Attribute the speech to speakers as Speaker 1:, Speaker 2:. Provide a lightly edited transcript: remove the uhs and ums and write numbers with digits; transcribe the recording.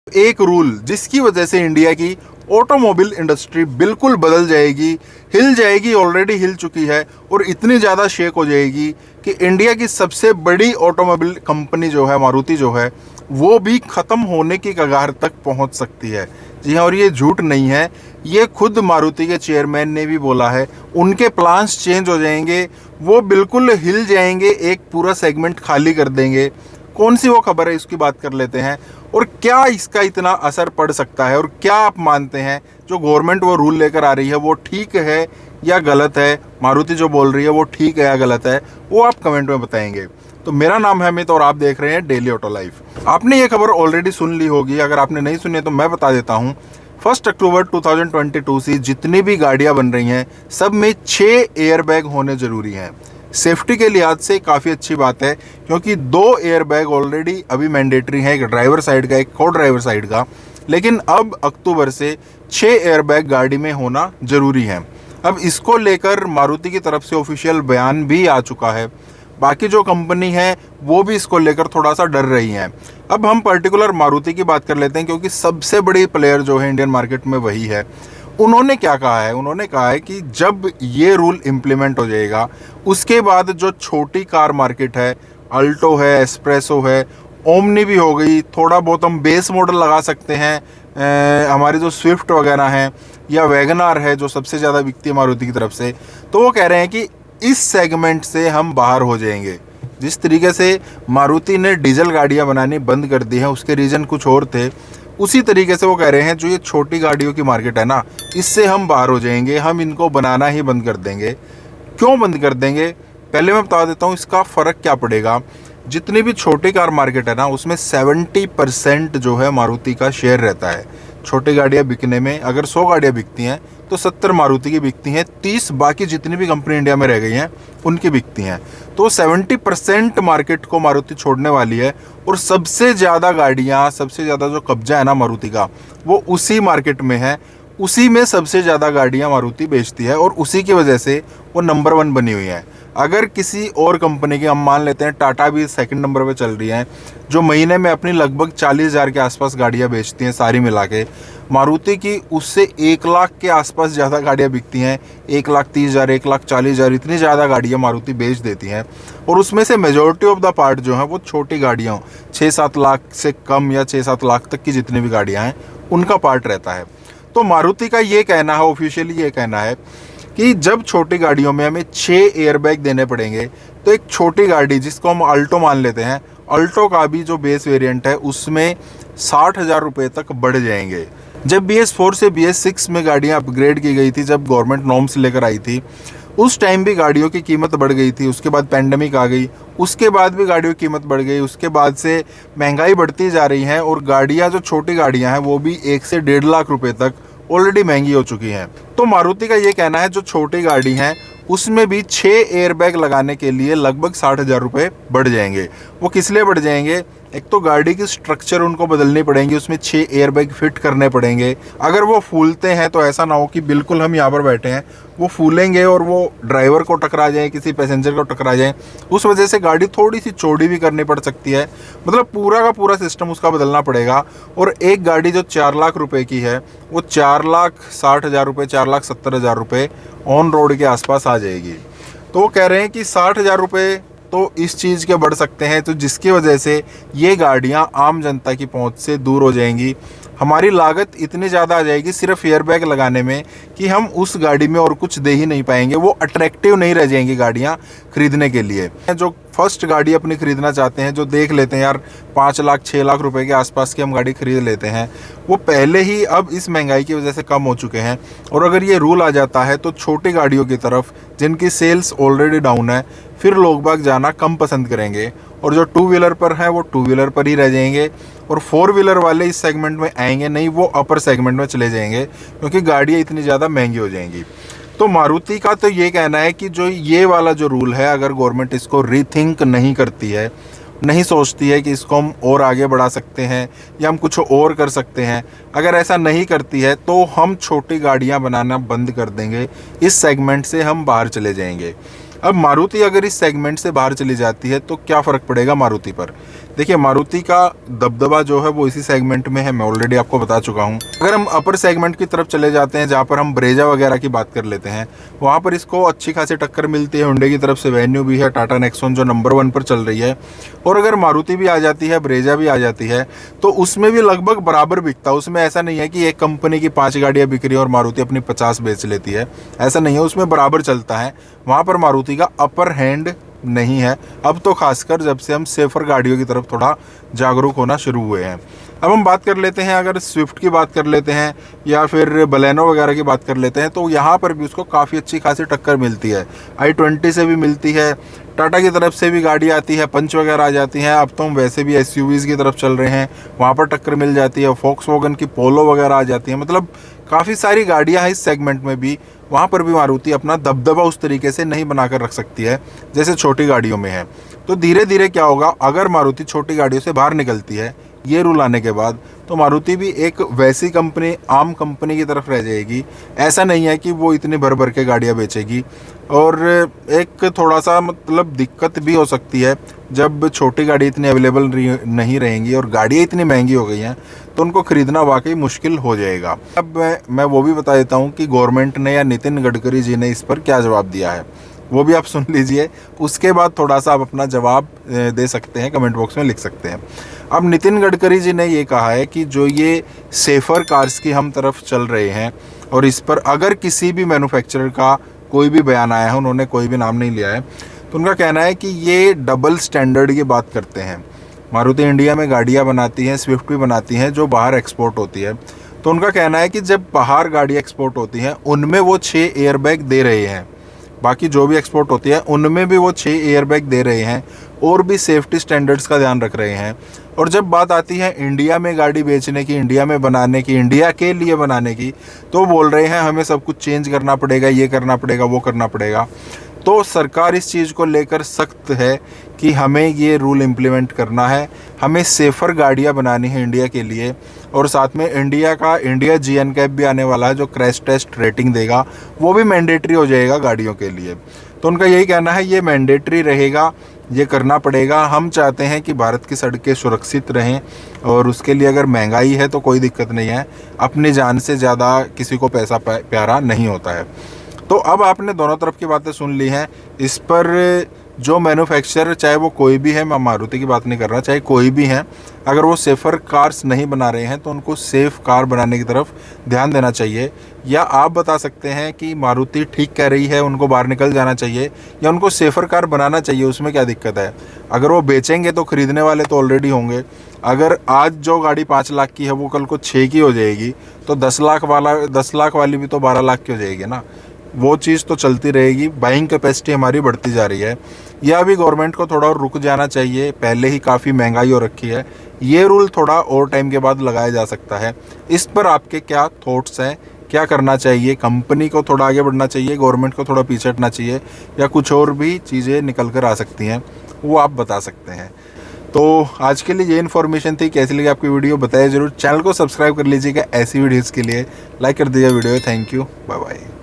Speaker 1: एक रूल जिसकी वजह से इंडिया की ऑटोमोबाइल इंडस्ट्री बिल्कुल बदल जाएगी, हिल जाएगी, ऑलरेडी हिल चुकी है और इतनी ज़्यादा शेक हो जाएगी कि इंडिया की सबसे बड़ी ऑटोमोबाइल कंपनी जो है मारुति जो है वो भी ख़त्म होने की कगार तक पहुंच सकती है। जी हाँ, और ये झूठ नहीं है, ये खुद मारुति के चेयरमैन ने भी बोला है। उनके प्लान्स चेंज हो जाएंगे, वो बिल्कुल हिल जाएंगे, एक पूरा सेगमेंट खाली कर देंगे। कौन सी वो खबर है, इसकी बात कर लेते हैं। और क्या इसका इतना असर पड़ सकता है और क्या आप मानते हैं जो गवर्नमेंट वो रूल लेकर आ रही है वो ठीक है या गलत है? मारुति जो बोल रही है वो ठीक है या गलत है, वो आप कमेंट में बताएंगे। तो मेरा नाम है अमित और आप देख रहे हैं डेली ऑटो लाइफ। आपने ये खबर ऑलरेडी सुन ली होगी, अगर आपने नहीं सुनी है तो मैं बता देता हूँ। 1 अक्टूबर 2022 से जितनी भी गाड़ियाँ बन रही हैं सब में 6 एयरबैग होने ज़रूरी हैं। सेफ्टी के लिहाज से काफ़ी अच्छी बात है, क्योंकि 2 एयरबैग ऑलरेडी अभी मैंडेटरी हैं, एक ड्राइवर साइड का, एक को ड्राइवर साइड का। लेकिन अब अक्टूबर से 6 एयरबैग गाड़ी में होना ज़रूरी है। अब इसको लेकर मारुति की तरफ से ऑफिशियल बयान भी आ चुका है। बाकी जो कंपनी है वो भी इसको लेकर थोड़ा सा डर रही हैं। अब हम पर्टिकुलर मारुति की बात कर लेते हैं, क्योंकि सबसे बड़ी प्लेयर जो है इंडियन मार्केट में वही है। उन्होंने क्या कहा है? उन्होंने कहा है कि जब ये रूल इम्प्लीमेंट हो जाएगा उसके बाद जो छोटी कार मार्केट है, अल्टो है, एस्प्रेसो है, ओमनी भी हो गई, थोड़ा बहुत हम बेस मॉडल लगा सकते हैं, हमारी जो स्विफ्ट वगैरह हैं या वैगनार है जो सबसे ज़्यादा बिकती है मारुति की तरफ से, तो वो कह रहे हैं कि इस सेगमेंट से हम बाहर हो जाएंगे। जिस तरीके से मारुति ने डीजल गाड़ियाँ बनानी बंद कर दी हैं, उसके रीज़न कुछ और थे, उसी तरीके से वो कह रहे हैं जो ये छोटी गाड़ियों की मार्केट है ना, इससे हम बाहर हो जाएंगे, हम इनको बनाना ही बंद कर देंगे। क्यों बंद कर देंगे? पहले मैं बता देता हूँ इसका फ़र्क क्या पड़ेगा। जितनी भी छोटी कार मार्केट है ना, उसमें 70% जो है मारुति का शेयर रहता है। छोटी गाड़ियाँ बिकने में अगर 100 गाड़ियाँ बिकती हैं तो 70 मारुति की बिकती हैं, 30 बाकी जितनी भी कंपनी इंडिया में रह गई हैं उनकी बिकती हैं। तो 70% मार्केट को मारुति छोड़ने वाली है और सबसे ज़्यादा गाड़ियाँ, सबसे ज़्यादा जो कब्जा है ना मारुति का, वो उसी मार्केट में है। उसी में सबसे ज़्यादा गाड़ियाँ मारुति बेचती है और उसी की वजह से वो नंबर 1 बनी हुई है। अगर किसी और कंपनी की, हम मान लेते हैं टाटा भी सेकंड नंबर पे चल रही हैं, जो महीने में अपनी लगभग 40,000 के आसपास गाड़ियाँ बेचती हैं सारी मिला के। मारुति की उससे 1 लाख के आसपास ज़्यादा गाड़ियाँ बिकती हैं, 1,30,000, 1,40,000, इतनी ज़्यादा गाड़ियाँ मारुति बेच देती हैं। और उसमें से मेजॉरिटी ऑफ द पार्ट जो है वो छोटी गाड़ियाँ, 6-7 लाख से कम या 6-7 लाख तक की जितनी भी गाड़ियाँ हैं उनका पार्ट रहता है। तो मारुति का ये कहना है, ऑफिशियली ये कहना है कि जब छोटी गाड़ियों में हमें 6 एयरबैग देने पड़ेंगे तो एक छोटी गाड़ी जिसको हम अल्टो मान लेते हैं, अल्टो का भी जो बेस वेरिएंट है उसमें 60,000 रुपये तक बढ़ जाएंगे। जब BS4 से BS6 में गाड़ियाँ अपग्रेड की गई थी, जब गवर्नमेंट नॉर्म्स लेकर आई थी, उस टाइम भी गाड़ियों की कीमत बढ़ गई थी। उसके बाद पैंडमिक आ गई, उसके बाद भी गाड़ियों की कीमत बढ़ गई, उसके बाद से महंगाई बढ़ती जा रही है और गाड़ियाँ जो छोटी गाड़ियाँ हैं वो भी 1 से 1.5 लाख रुपये तक ऑलरेडी महंगी हो चुकी हैं। तो मारुति का ये कहना है जो छोटी गाड़ी हैं उसमें भी 6 एयरबैग लगाने के लिए लगभग 60,000 रुपये बढ़ जाएंगे। वो किस लिए बढ़ जाएंगे? एक तो गाड़ी की स्ट्रक्चर उनको बदलनी पड़ेंगी, उसमें 6 एयरबैग फिट करने पड़ेंगे। अगर वो फूलते हैं तो ऐसा ना हो कि बिल्कुल हम यहाँ पर बैठे हैं, वो फूलेंगे और वो ड्राइवर को टकरा जाए, किसी पैसेंजर को टकरा जाए, उस वजह से गाड़ी थोड़ी सी चौड़ी भी करनी पड़ सकती है। मतलब पूरा का पूरा सिस्टम उसका बदलना पड़ेगा। और एक गाड़ी जो 4 लाख रुपए की है वो 4,60,000 रुपये, 4,70,000 रुपये ऑन रोड के आसपास आ जाएगी। तो वो कह रहे हैं कि 60,000 रुपये तो इस चीज़ के बढ़ सकते हैं, तो जिसकी वजह से ये गाड़ियाँ आम जनता की पहुंच से दूर हो जाएंगी। हमारी लागत इतनी ज़्यादा आ जाएगी सिर्फ एयरबैग लगाने में कि हम उस गाड़ी में और कुछ दे ही नहीं पाएंगे। वो अट्रैक्टिव नहीं रह जाएंगी गाड़ियाँ खरीदने के लिए। जो फर्स्ट गाड़ी अपनी ख़रीदना चाहते हैं, जो देख लेते हैं यार 5 लाख 6 लाख रुपए के आसपास की हम गाड़ी खरीद लेते हैं, वो पहले ही अब इस महंगाई की वजह से कम हो चुके हैं। और अगर ये रूल आ जाता है तो छोटी गाड़ियों की तरफ, जिनकी सेल्स ऑलरेडी डाउन है, फिर लोग बाग जाना कम पसंद करेंगे और जो 2 व्हीलर पर हैं वो 2 व्हीलर पर ही रह जाएंगे और 4 व्हीलर वाले इस सेगमेंट में आएंगे नहीं, वो अपर सेगमेंट में चले जाएंगे क्योंकि गाड़ियाँ इतनी ज़्यादा महंगी हो जाएंगी। तो मारुति का तो ये कहना है कि जो ये वाला जो रूल है, अगर गवर्नमेंट इसको रीथिंक नहीं करती है, नहीं सोचती है कि इसको हम और आगे बढ़ा सकते हैं या हम कुछ और कर सकते हैं, अगर ऐसा नहीं करती है तो हम छोटी गाड़ियाँ बनाना बंद कर देंगे, इस सेगमेंट से हम बाहर चले जाएंगे। अब मारुति अगर इस सेगमेंट से बाहर चली जाती है तो क्या फ़र्क पड़ेगा मारुति पर? देखिए मारुति का दबदबा जो है वो इसी सेगमेंट में है, मैं ऑलरेडी आपको बता चुका हूँ। अगर हम अपर सेगमेंट की तरफ चले जाते हैं, जहाँ पर हम ब्रेजा वगैरह की बात कर लेते हैं, वहाँ पर इसको अच्छी खासी टक्कर मिलती है। हुंडई की तरफ से वेन्यू भी है, टाटा नेक्सॉन जो नंबर 1 पर चल रही है, और अगर मारुति भी आ जाती है, ब्रेजा भी आ जाती है, तो उसमें भी लगभग बराबर बिकता है। उसमें ऐसा नहीं है कि एक कंपनी की 5 गाड़ियाँ बिक रही है और मारुति अपनी 50 बेच लेती है, ऐसा नहीं है। उसमें बराबर चलता है, वहाँ पर मारुति का अपर हैंड नहीं है। अब तो खासकर जब से हम सेफर गाड़ियों की तरफ थोड़ा जागरूक होना शुरू हुए हैं। अब हम बात कर लेते हैं, अगर स्विफ्ट की बात कर लेते हैं या फिर बलेनो वगैरह की बात कर लेते हैं, तो यहाँ पर भी उसको काफ़ी अच्छी खासी टक्कर मिलती है। i20 से भी मिलती है, टाटा की तरफ से भी गाड़ी आती है, पंच वगैरह आ जाती हैं। अब तो हम वैसे भी SUVs की तरफ चल रहे हैं, वहाँ पर टक्कर मिल जाती है। वोक्सवैगन की पोलो वगैरह आ जाती है, मतलब काफ़ी सारी गाड़ियाँ हैं इस सेगमेंट में भी। वहाँ पर भी मारुति अपना दबदबा उस तरीके से नहीं बनाकर रख सकती है जैसे छोटी गाड़ियों में है। तो धीरे धीरे क्या होगा, अगर मारुति छोटी गाड़ियों से बाहर निकलती है ये रूल आने के बाद, तो मारुति भी एक वैसी कंपनी, आम कंपनी की तरफ रह जाएगी। ऐसा नहीं है कि वो इतनी भर भर के गाड़ियाँ बेचेगी। और एक थोड़ा सा मतलब दिक्कत भी हो सकती है, जब छोटी गाड़ी इतनी अवेलेबल नहीं रहेंगी और गाड़ियाँ इतनी महंगी हो गई हैं, तो उनको ख़रीदना वाकई मुश्किल हो जाएगा। अब मैं वो भी बता देता हूँ कि गवर्नमेंट ने या नितिन गडकरी जी ने इस पर क्या जवाब दिया है, वो भी आप सुन लीजिए। उसके बाद थोड़ा सा आप अपना जवाब दे सकते हैं, कमेंट बॉक्स में लिख सकते हैं। अब नितिन गडकरी जी ने ये कहा है कि जो ये सेफ़र कार्स की हम तरफ चल रहे हैं, और इस पर अगर किसी भी मैन्युफैक्चरर का कोई भी बयान आया है, उन्होंने कोई भी नाम नहीं लिया है, तो उनका कहना है कि ये डबल स्टैंडर्ड की बात करते हैं। मारुति इंडिया में गाड़ियाँ बनाती हैं, स्विफ्ट भी बनाती हैं, जो बाहर एक्सपोर्ट होती है। तो उनका कहना है कि जब बाहर गाड़ियाँ एक्सपोर्ट होती हैं, उनमें वो 6 एयरबैग दे रहे हैं। बाकी जो भी एक्सपोर्ट होती है उनमें भी वो 6 एयरबैग दे रहे हैं, और भी सेफ्टी स्टैंडर्ड्स का ध्यान रख रहे हैं। और जब बात आती है इंडिया में गाड़ी बेचने की, इंडिया में बनाने की, इंडिया के लिए बनाने की, तो बोल रहे हैं हमें सब कुछ चेंज करना पड़ेगा, ये करना पड़ेगा, वो करना पड़ेगा। तो सरकार इस चीज़ को लेकर सख्त है कि हमें ये रूल इम्प्लीमेंट करना है, हमें सेफ़र गाड़ियाँ बनानी है इंडिया के लिए। और साथ में इंडिया GNCAP भी आने वाला है, जो क्रैश टेस्ट रेटिंग देगा, वो भी मैंडेटरी हो जाएगा गाड़ियों के लिए। तो उनका यही कहना है ये मैंडेटरी रहेगा, ये करना पड़ेगा। हम चाहते हैं कि भारत की सड़कें सुरक्षित रहें, और उसके लिए अगर महंगाई है तो कोई दिक्कत नहीं है, अपनी जान से ज़्यादा किसी को पैसा प्यारा नहीं होता है। तो अब आपने दोनों तरफ की बातें सुन ली हैं। इस पर जो मैन्युफैक्चरर, चाहे वो कोई भी है, मैं मारुति की बात नहीं कर रहा, चाहे कोई भी हैं, अगर वो सेफ़र कार्स नहीं बना रहे हैं तो उनको सेफ़ कार बनाने की तरफ ध्यान देना चाहिए। या आप बता सकते हैं कि मारुति ठीक कह रही है, उनको बाहर निकल जाना चाहिए, या उनको सेफ़र कार बनाना चाहिए, उसमें क्या दिक्कत है। अगर वो बेचेंगे तो ख़रीदने वाले तो ऑलरेडी होंगे। अगर आज जो गाड़ी 5 लाख की है वो कल को 6 की हो जाएगी, तो 10 लाख वाली भी तो 12 लाख की हो जाएगी ना। वो चीज़ तो चलती रहेगी, बाइंग कैपेसिटी हमारी बढ़ती जा रही है। या अभी गवर्नमेंट को थोड़ा और रुक जाना चाहिए, पहले ही काफ़ी महंगाई हो रखी है। ये रूल थोड़ा और टाइम के बाद लगाया जा सकता है। इस पर आपके क्या थॉट्स हैं, क्या करना चाहिए? कंपनी को थोड़ा आगे बढ़ना चाहिए, गवर्नमेंट को थोड़ा पीछे हटना चाहिए, या कुछ और भी चीज़ें निकल कर आ सकती हैं, वो आप बता सकते हैं। तो आज के लिए ये इन्फॉर्मेशन थी। कैसी लगी आपकी वीडियो बताइए ज़रूर। चैनल को सब्सक्राइब कर लीजिएगा ऐसी वीडियोज़ के लिए। लाइक कर दीजिए video. Thank you, bye bye.